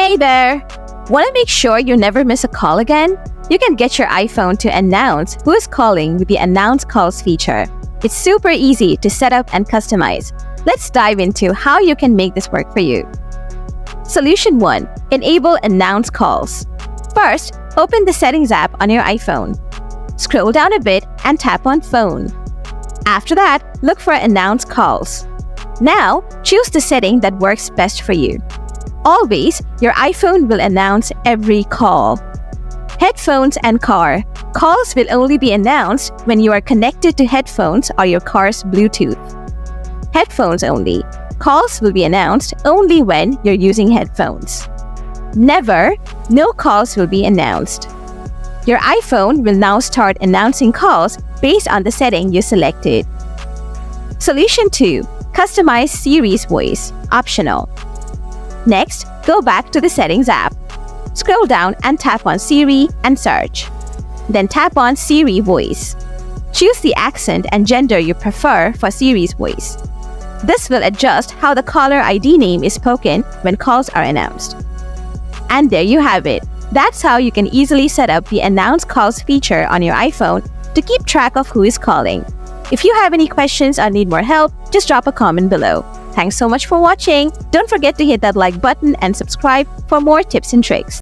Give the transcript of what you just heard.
Hey there! Want to make sure you never miss a call again? You can get your iPhone to announce who is calling with the Announce Calls feature. It's super easy to set up and customize. Let's dive into how you can make this work for you. Solution 1. Enable Announce Calls. First, open the Settings app on your iPhone. Scroll down a bit and tap on Phone. After that, look for Announce Calls. Now, choose the setting that works best for you. Always, your iPhone will announce every call. Headphones and car. Calls will only be announced when you are connected to headphones or your car's Bluetooth. Headphones only. Calls will be announced only when you're using headphones. Never, no calls will be announced. Your iPhone will now start announcing calls based on the setting you selected. Solution 2. Customize Siri's voice. Optional. Next, go back to the Settings app. Scroll down and tap on Siri and search. Then tap on Siri Voice. Choose the accent and gender you prefer for Siri's voice. This will adjust how the caller ID name is spoken when calls are announced. And there you have it. That's how you can easily set up the Announce Calls feature on your iPhone to keep track of who is calling. If you have any questions or need more help, just drop a comment below. Thanks so much for watching. Don't forget to hit that like button and subscribe for more tips and tricks.